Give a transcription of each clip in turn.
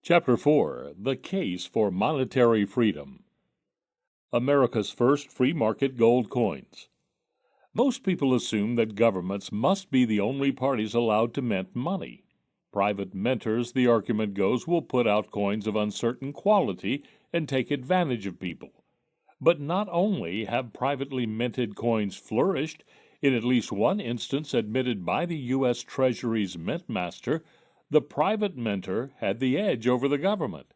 Chapter 4. The Case for Monetary Freedom. America's First Free Market Gold Coins. Most people assume that governments must be the only parties allowed to mint money. Private minters, the argument goes, will put out coins of uncertain quality and take advantage of people. But not only have privately minted coins flourished, in at least one instance admitted by the U.S. Treasury's mintmaster, the private minter had the edge over the government.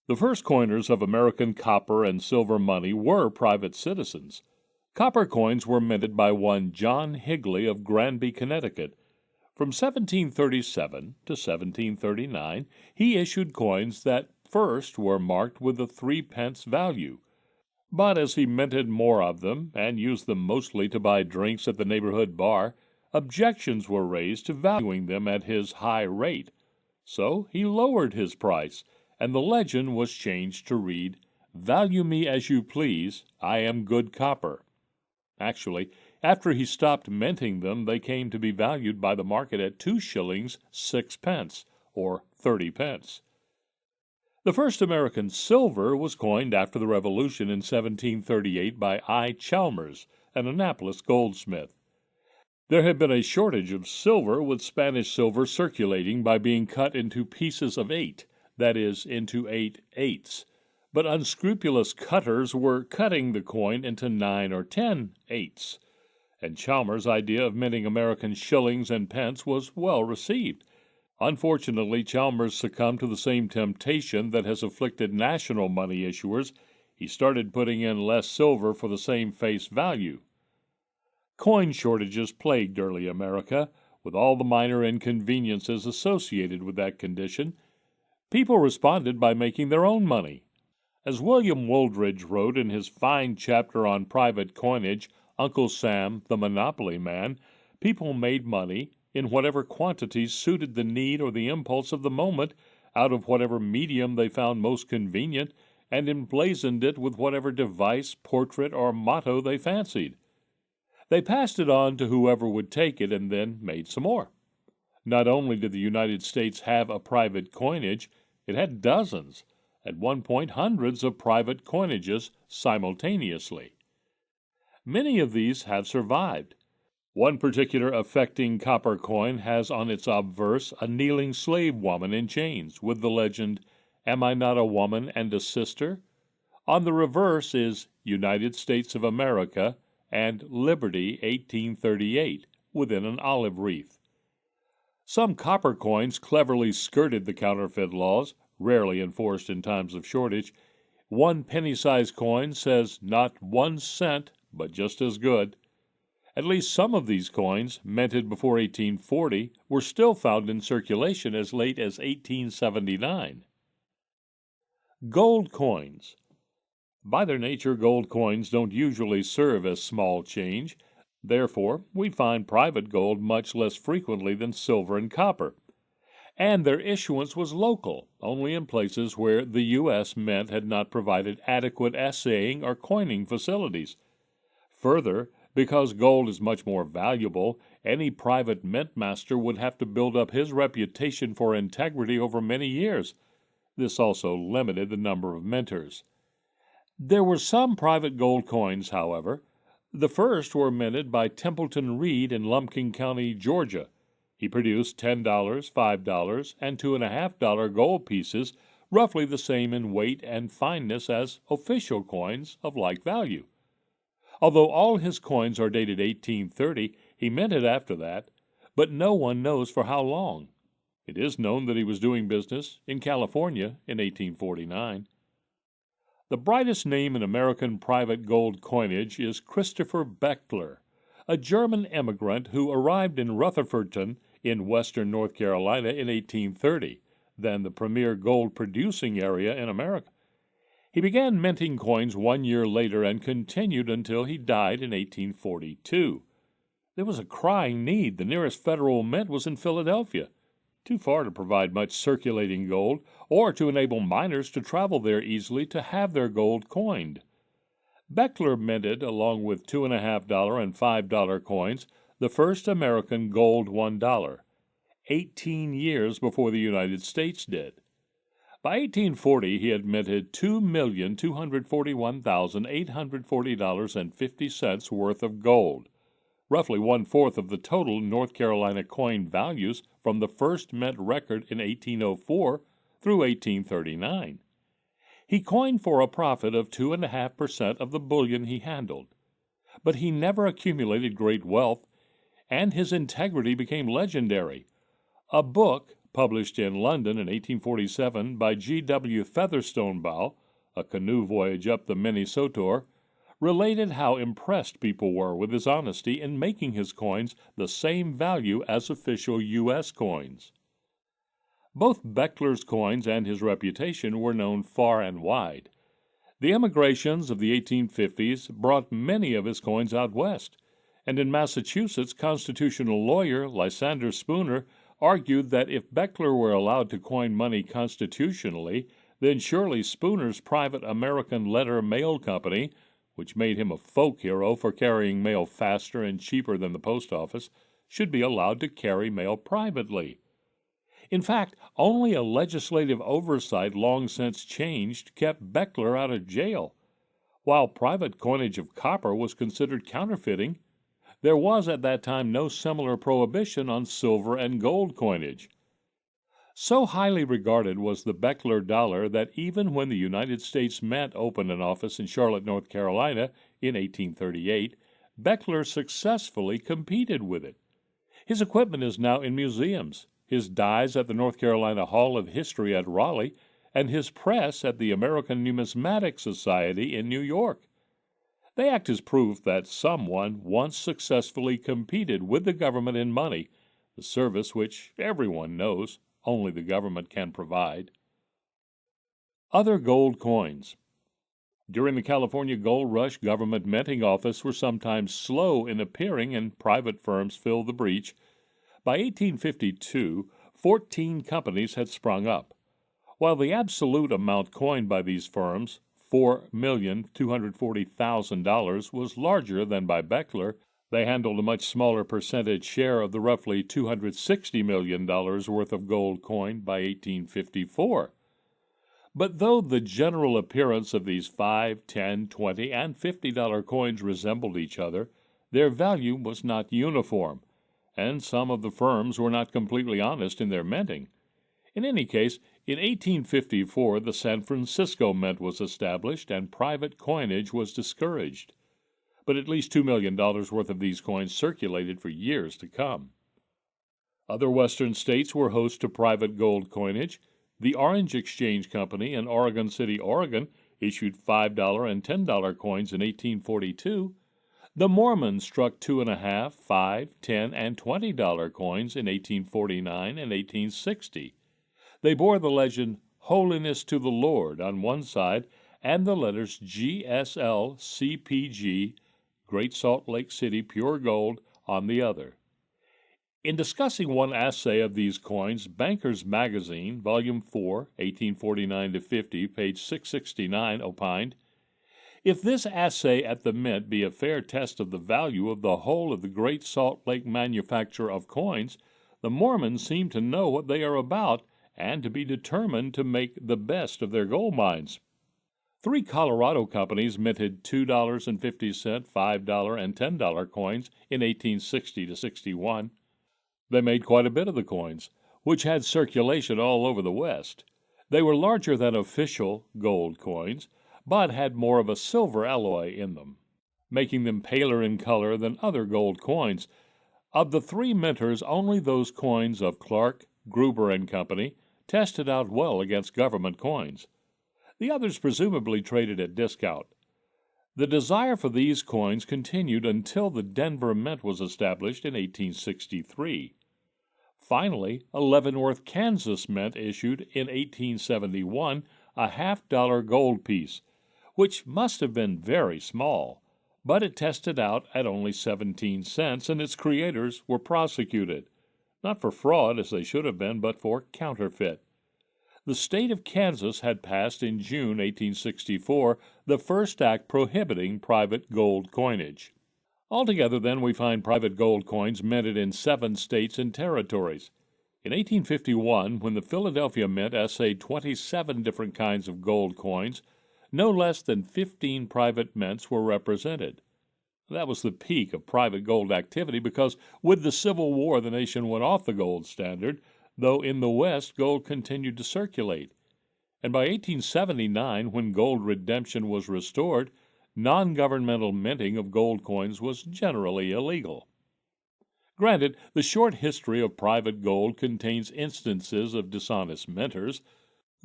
The first coiners of American copper and silver money were private citizens. Copper coins were minted by one John Higley of Granby, Connecticut. From 1737 to 1739, he issued coins that first were marked with a 3-pence value. But as he minted more of them, and used them mostly to buy drinks at the neighborhood bar, objections were raised to valuing them at his high rate. So he lowered his price, and the legend was changed to read, "Value me as you please, I am good copper." Actually, after he stopped minting them, they came to be valued by the market at 2 shillings 6 pence, or 30 pence. The first American silver was coined after the Revolution in 1738 by I. Chalmers, an Annapolis goldsmith. There had been a shortage of silver, with Spanish silver circulating by being cut into pieces of 8, that is, into 8/8, but unscrupulous cutters were cutting the coin into 9 or 10 eighths, and Chalmers' idea of minting American shillings and pence was well received. Unfortunately, Chalmers succumbed to the same temptation that has afflicted national money issuers. He started putting in less silver for the same face value. Coin shortages plagued early America, with all the minor inconveniences associated with that condition. People responded by making their own money. As William Wooldridge wrote in his fine chapter on private coinage, Uncle Sam, the Monopoly Man, people made money in whatever quantities suited the need or the impulse of the moment, out of whatever medium they found most convenient, and emblazoned it with whatever device, portrait, or motto they fancied. They passed it on to whoever would take it, and then made some more. Not only did the United States have a private coinage, it had dozens, at one point hundreds of private coinages simultaneously. Many of these have survived. One particular affecting copper coin has on its obverse a kneeling slave woman in chains, with the legend, "Am I not a woman and a sister?" On the reverse is "United States of America" and "Liberty 1838," within an olive wreath. Some copper coins cleverly skirted the counterfeit laws, rarely enforced in times of shortage. One penny-sized coin says not 1 cent, but just as good. At least some of these coins, minted before 1840, were still found in circulation as late as 1879. Gold coins. By their nature, gold coins don't usually serve as small change. Therefore, we find private gold much less frequently than silver and copper. And their issuance was local, only in places where the U.S. Mint had not provided adequate assaying or coining facilities. Further, because gold is much more valuable, any private mintmaster would have to build up his reputation for integrity over many years. This also limited the number of minters. There were some private gold coins, however. The first were minted by Templeton Reed in Lumpkin County, Georgia. He produced $10, $5, and $2.50 gold pieces, roughly the same in weight and fineness as official coins of like value. Although all his coins are dated 1830, he minted after that, but no one knows for how long. It is known that he was doing business in California in 1849. The brightest name in American private gold coinage is Christopher Bechler, a German immigrant who arrived in Rutherfordton in western North Carolina in 1830, then the premier gold-producing area in America. He began minting coins 1 year later and continued until he died in 1842. There was a crying need. The nearest federal mint was in Philadelphia, too far to provide much circulating gold, or to enable miners to travel there easily to have their gold coined. Bechler minted, along with $2.50 and $5 coins, the first American gold $1, 18 years before the United States did. By 1840, he had minted $2,241,840.50 worth of gold, roughly one-fourth of the total North Carolina coin values from the first mint record in 1804 through 1839. He coined for a profit of 2.5% of the bullion he handled. But he never accumulated great wealth, and his integrity became legendary. A book published in London in 1847 by G.W. Featherstone, A Canoe Voyage Up the Minnesota, related how impressed people were with his honesty in making his coins the same value as official U.S. coins. Both Bechler's coins and his reputation were known far and wide. The emigrations of the 1850s brought many of his coins out west, and in Massachusetts, constitutional lawyer Lysander Spooner argued that if Bechler were allowed to coin money constitutionally, then surely Spooner's private American Letter Mail Company, which made him a folk hero for carrying mail faster and cheaper than the post office, should be allowed to carry mail privately. In fact, only a legislative oversight long since changed kept Bechler out of jail. While private coinage of copper was considered counterfeiting, there was at that time no similar prohibition on silver and gold coinage. So highly regarded was the Bechler dollar that even when the United States Mint opened an office in Charlotte, North Carolina in 1838, Bechler successfully competed with it. His equipment is now in museums, his dies at the North Carolina Hall of History at Raleigh, and his press at the American Numismatic Society in New York. They act as proof that someone once successfully competed with the government in money, the service which everyone knows only the government can provide. Other gold coins. During the California Gold Rush, government minting offices were sometimes slow in appearing and private firms filled the breach. By 1852, 14 companies had sprung up. While the absolute amount coined by these firms, $4,240,000, was larger than by Bechler, they handled a much smaller percentage share of the roughly $260 million worth of gold coined by 1854. But though the general appearance of these $5, $10, $20, and $50 coins resembled each other, their value was not uniform, and some of the firms were not completely honest in their minting. In any case, in 1854 the San Francisco Mint was established and private coinage was discouraged. But at least $2 million worth of these coins circulated for years to come. Other western states were host to private gold coinage. The Orange Exchange Company in Oregon City, Oregon, issued $5 and $10 coins in 1842. The Mormons struck $2.50, $5, $10, and $20 coins in 1849 and 1860. They bore the legend, "Holiness to the Lord," on one side, and the letters GSL CPG, Great Salt Lake City Pure Gold, on the other. In discussing one assay of these coins, Banker's Magazine, Volume 4, 1849-50, page 669, opined, "If this assay at the Mint be a fair test of the value of the whole of the Great Salt Lake manufacture of coins, the Mormons seem to know what they are about and to be determined to make the best of their gold mines." 3 Colorado companies minted $2.50, $5, and $10 coins in 1860-61. They made quite a bit of the coins, which had circulation all over the West. They were larger than official gold coins, but had more of a silver alloy in them, making them paler in color than other gold coins. Of the 3 minters, only those coins of Clark, Gruber and Company tested out well against government coins. The others presumably traded at discount. The desire for these coins continued until the Denver Mint was established in 1863. Finally, a Leavenworth, Kansas Mint issued in 1871 a $half gold piece, which must have been very small, but it tested out at only 17 cents, and its creators were prosecuted, not for fraud as they should have been, but for counterfeit. The state of Kansas had passed in June 1864 the first act prohibiting private gold coinage. Altogether, then, we find private gold coins minted in 7 states and territories. In 1851, when the Philadelphia Mint essayed 27 different kinds of gold coins, no less than 15 private mints were represented. That was the peak of private gold activity because with the Civil War the nation went off the gold standard, though in the West gold continued to circulate. And by 1879, when gold redemption was restored, non-governmental minting of gold coins was generally illegal. Granted, the short history of private gold contains instances of dishonest minters.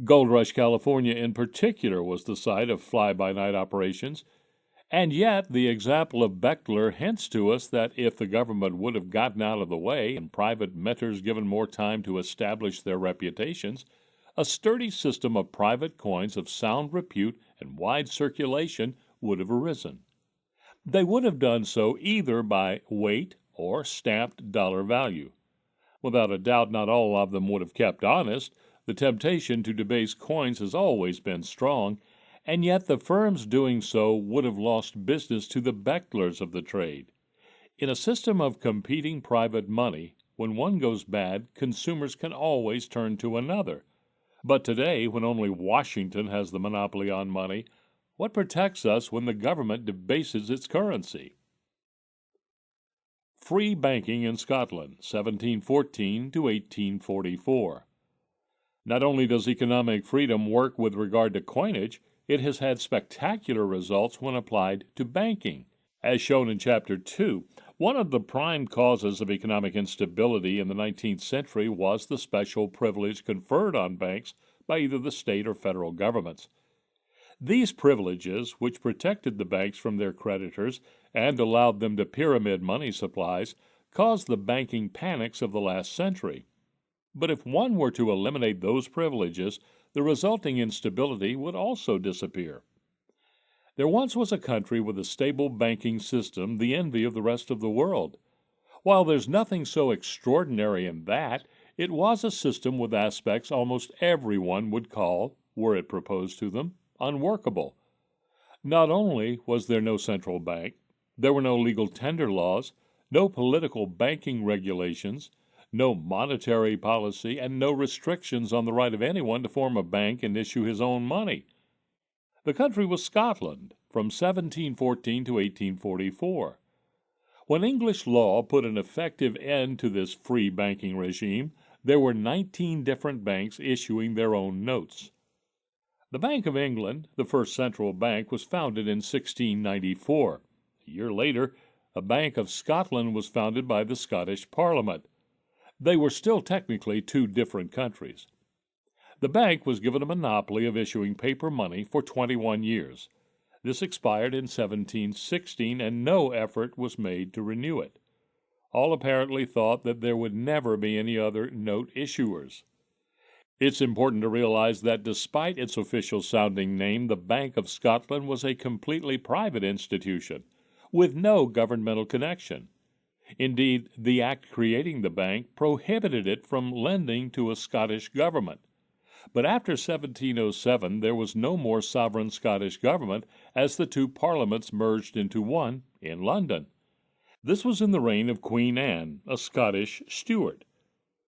Gold Rush, California in particular was the site of fly-by-night operations, and yet the example of Bechler hints to us that if the government would have gotten out of the way and private minters given more time to establish their reputations, a sturdy system of private coins of sound repute and wide circulation would have arisen. They would have done so either by weight or stamped dollar value. Without a doubt, not all of them would have kept honest. The temptation to debase coins has always been strong, and yet the firms doing so would have lost business to the Bechlers of the trade. In a system of competing private money, when one goes bad, consumers can always turn to another. But today, when only Washington has the monopoly on money, what protects us when the government debases its currency? Free banking in Scotland, 1714 to 1844. Not only does economic freedom work with regard to coinage, it has had spectacular results when applied to banking. As shown in Chapter 2, one of the prime causes of economic instability in the 19th century was the special privilege conferred on banks by either the state or federal governments. These privileges, which protected the banks from their creditors and allowed them to pyramid money supplies, caused the banking panics of the last century. But if one were to eliminate those privileges, the resulting instability would also disappear. There once was a country with a stable banking system, the envy of the rest of the world. While there's nothing so extraordinary in that, it was a system with aspects almost everyone would call, were it proposed to them, unworkable. Not only was there no central bank, there were no legal tender laws, no political banking regulations, no monetary policy, and no restrictions on the right of anyone to form a bank and issue his own money. The country was Scotland from 1714 to 1844. When English law put an effective end to this free banking regime, there were 19 different banks issuing their own notes. The Bank of England, the first central bank, was founded in 1694. A year later, a Bank of Scotland was founded by the Scottish Parliament. They were still technically two different countries. The bank was given a monopoly of issuing paper money for 21 years. This expired in 1716, and no effort was made to renew it. All apparently thought that there would never be any other note issuers. It's important to realize that despite its official-sounding name, the Bank of Scotland was a completely private institution, with no governmental connection. Indeed, the act creating the bank prohibited it from lending to a Scottish government. But after 1707, there was no more sovereign Scottish government, as the two parliaments merged into one in London. This was in the reign of Queen Anne, a Scottish Stuart.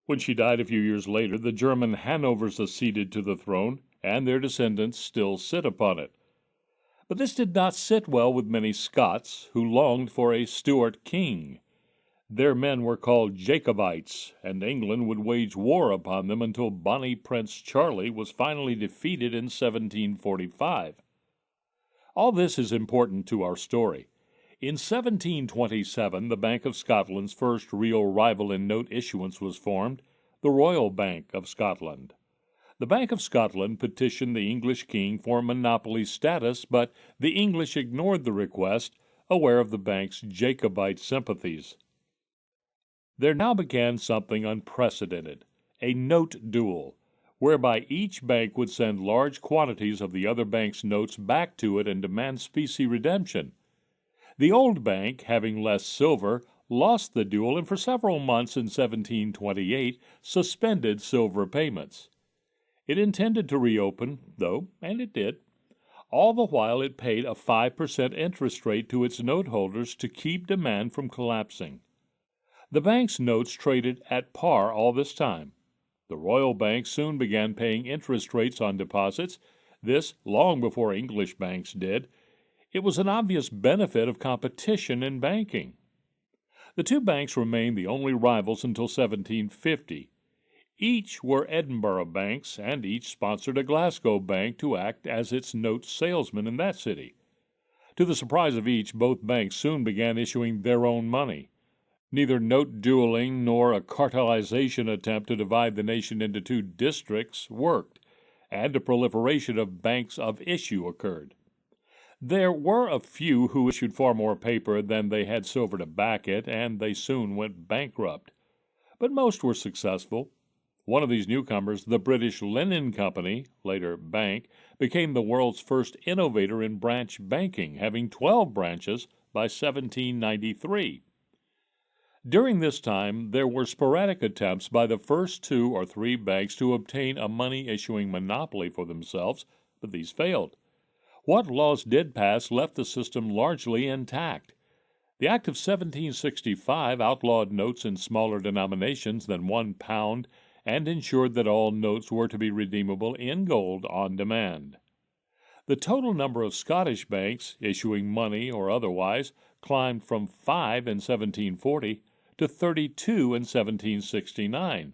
When she died a few years later, the German Hanovers acceded to the throne, and their descendants still sit upon it. But this did not sit well with many Scots, who longed for a Stuart king. Their men were called Jacobites, and England would wage war upon them until Bonnie Prince Charlie was finally defeated in 1745. All this is important to our story. In 1727, the Bank of Scotland's first real rival in note issuance was formed, the Royal Bank of Scotland. The Bank of Scotland petitioned the English king for monopoly status, but the English ignored the request, aware of the bank's Jacobite sympathies. There now began something unprecedented, a note duel, whereby each bank would send large quantities of the other bank's notes back to it and demand specie redemption. The old bank, having less silver, lost the duel and for several months in 1728 suspended silver payments. It intended to reopen, though, and it did. All the while it paid a 5% interest rate to its note holders to keep demand from collapsing. The bank's notes traded at par all this time, The Royal Bank soon began paying interest rates on deposits, this long before English banks did. It was an obvious benefit of competition in banking. The two banks remained the only rivals until 1750. Each were Edinburgh banks, and each sponsored a Glasgow bank to act as its note salesman in that city. To the surprise of each, both banks soon began issuing their own money. Neither note dueling nor a cartelization attempt to divide the nation into two districts worked, and a proliferation of banks of issue occurred. There were a few who issued far more paper than they had silver to back it, and they soon went bankrupt. But most were successful. One of these newcomers, the British Linen Company, later Bank, became the world's first innovator in branch banking, having 12 branches by 1793. During this time, there were sporadic attempts by the first 2 or 3 banks to obtain a money-issuing monopoly for themselves, but these failed. What laws did pass left the system largely intact. The Act of 1765 outlawed notes in smaller denominations than £1 and ensured that all notes were to be redeemable in gold on demand. The total number of Scottish banks, issuing money or otherwise, climbed from 5 in 1740 to 32 in 1769.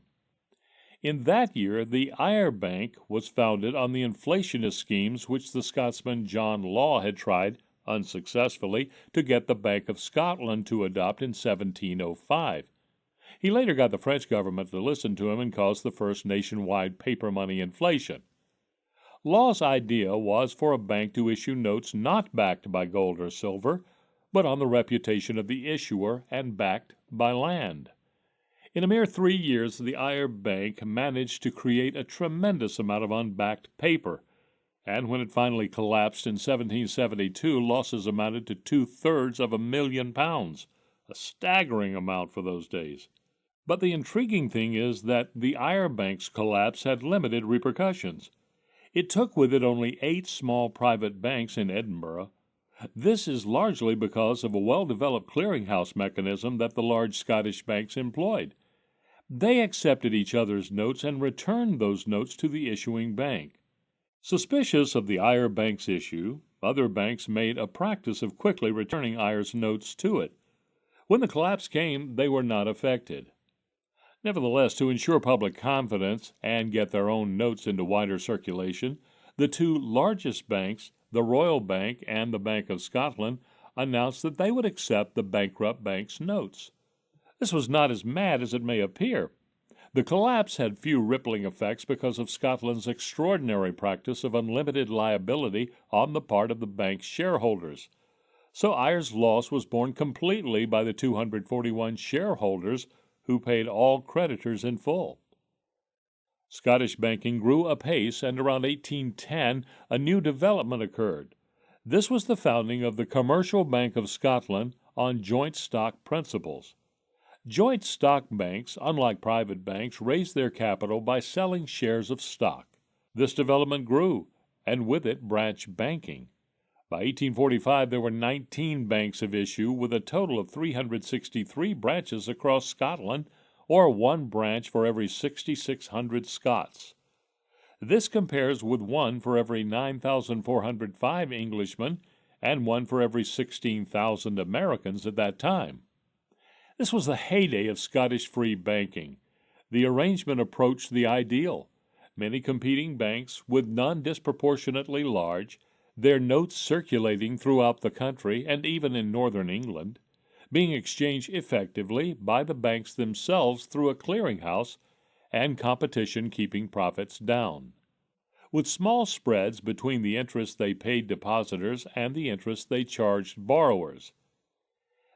In that year, the Eyre Bank was founded on the inflationist schemes which the Scotsman John Law had tried, unsuccessfully, to get the Bank of Scotland to adopt in 1705. He later got the French government to listen to him and caused the first nationwide paper money inflation. Law's idea was for a bank to issue notes not backed by gold or silver, but on the reputation of the issuer and backed by land. In a mere 3 years, the Eyre Bank managed to create a tremendous amount of unbacked paper, and when it finally collapsed in 1772, losses amounted to £2/3 million, a staggering amount for those days. But the intriguing thing is that the Eyre Bank's collapse had limited repercussions. It took with it only 8 small private banks in Edinburgh. This is largely because of a well-developed clearinghouse mechanism that the large Scottish banks employed. They accepted each other's notes and returned those notes to the issuing bank. Suspicious of the Eyre Bank's issue, other banks made a practice of quickly returning Eyre's notes to it. When the collapse came, they were not affected. Nevertheless, to ensure public confidence and get their own notes into wider circulation, the 2 largest banks, the Royal Bank and the Bank of Scotland, announced that they would accept the bankrupt bank's notes. This was not as mad as it may appear. The collapse had few rippling effects because of Scotland's extraordinary practice of unlimited liability on the part of the bank's shareholders. So Eyre's loss was borne completely by the 241 shareholders who paid all creditors in full. Scottish banking grew apace, and around 1810 a new development occurred. This was the founding of the Commercial Bank of Scotland on joint stock principles. Joint stock banks, unlike private banks, raised their capital by selling shares of stock. This development grew, and with it branch banking. By 1845 there were 19 banks of issue, with a total of 363 branches across Scotland, or 1 branch for every 6,600 Scots. This compares with 1 for every 9,405 Englishmen and 1 for every 16,000 Americans at that time. This was the heyday of Scottish free banking. The arrangement approached the ideal. Many competing banks, with none disproportionately large, their notes circulating throughout the country and even in northern England, being exchanged effectively by the banks themselves through a clearinghouse, and competition keeping profits down, with small spreads between the interest they paid depositors and the interest they charged borrowers.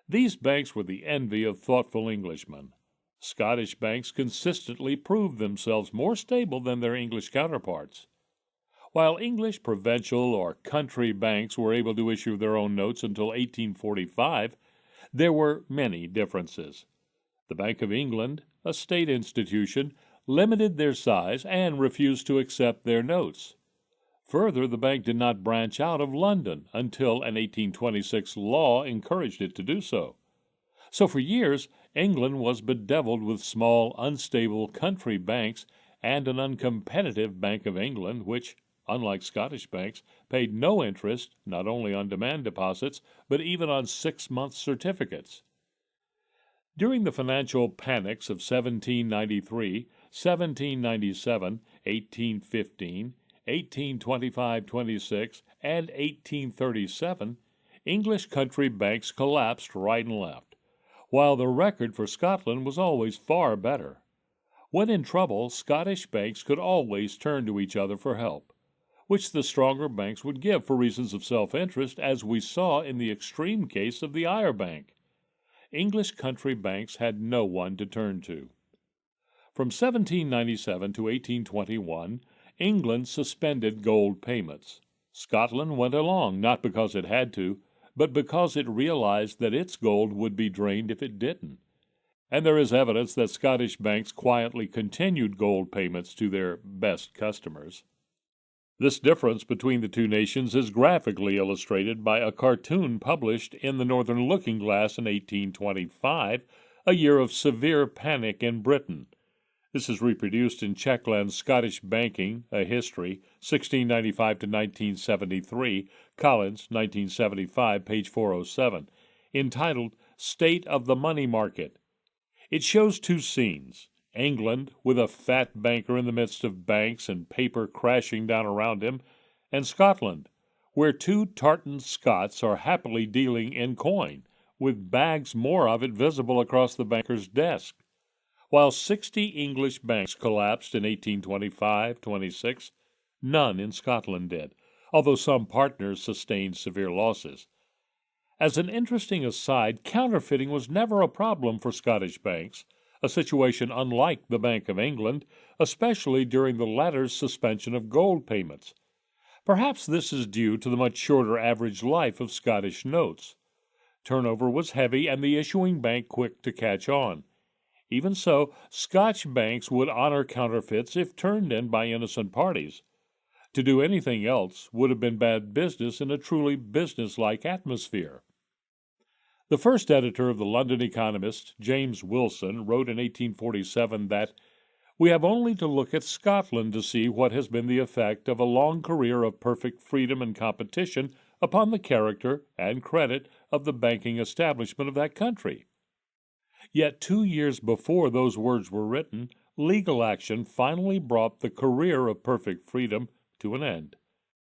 These banks were the envy of thoughtful Englishmen. Scottish banks consistently proved themselves more stable than their English counterparts. While English provincial or country banks were able to issue their own notes until 1845, there were many differences. The Bank of England, a state institution, limited their size and refused to accept their notes. Further, the bank did not branch out of London until an 1826 law encouraged it to do so. So for years, England was bedeviled with small, unstable country banks, and an uncompetitive Bank of England, which, unlike Scottish banks, paid no interest not only on demand deposits, but even on 6-month certificates. During the financial panics of 1793, 1797, 1815, 1825-26, and 1837, English country banks collapsed right and left, while the record for Scotland was always far better. When in trouble, Scottish banks could always turn to each other for help, which the stronger banks would give for reasons of self-interest, as we saw in the extreme case of the Ire Bank. English country banks had no one to turn to. From 1797 to 1821, England suspended gold payments. Scotland went along, not because it had to, but because it realized that its gold would be drained if it didn't. And there is evidence that Scottish banks quietly continued gold payments to their best customers. This difference between the two nations is graphically illustrated by a cartoon published in the Northern Looking Glass in 1825, a year of severe panic in Britain. This is reproduced in Checkland's Scottish Banking, A History, 1695 to 1973, Collins, 1975, page 407, entitled State of the Money Market. It shows two scenes: England, with a fat banker in the midst of banks and paper crashing down around him, and Scotland, where two tartan Scots are happily dealing in coin, with bags more of it visible across the banker's desk. While 60 English banks collapsed in 1825-26, none in Scotland did, although some partners sustained severe losses. As an interesting aside, counterfeiting was never a problem for Scottish banks, a situation unlike the Bank of England, especially during the latter's suspension of gold payments. Perhaps this is due to the much shorter average life of Scottish notes. Turnover was heavy and the issuing bank quick to catch on. Even so, Scotch banks would honor counterfeits if turned in by innocent parties. To do anything else would have been bad business in a truly business-like atmosphere. The first editor of the London Economist, James Wilson, wrote in 1847 that we have only to look at Scotland to see what has been the effect of a long career of perfect freedom and competition upon the character and credit of the banking establishment of that country. Yet 2 years before those words were written, legal action finally brought the career of perfect freedom to an end.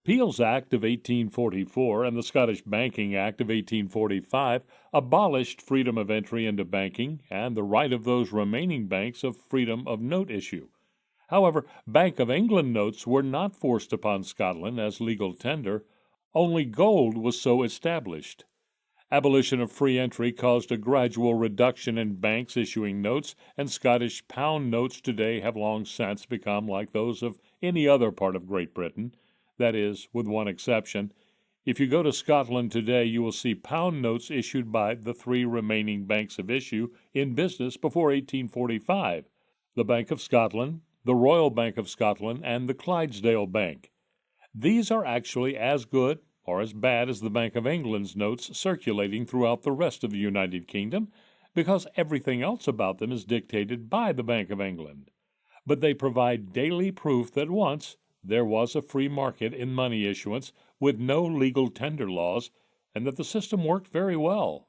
Peel's Act of 1844 and the Scottish Banking Act of 1845 abolished freedom of entry into banking and the right of those remaining banks of freedom of note issue. However, Bank of England notes were not forced upon Scotland as legal tender. Only gold was so established. Abolition of free entry caused a gradual reduction in banks issuing notes, and Scottish pound notes today have long since become like those of any other part of Great Britain. That is, with one exception. If you go to Scotland today, you will see pound notes issued by the three remaining banks of issue in business before 1845, the Bank of Scotland, the Royal Bank of Scotland, and the Clydesdale Bank. These are actually as good or as bad as the Bank of England's notes circulating throughout the rest of the United Kingdom, because everything else about them is dictated by the Bank of England. But they provide daily proof that once there was a free market in money issuance with no legal tender laws, and that the system worked very well.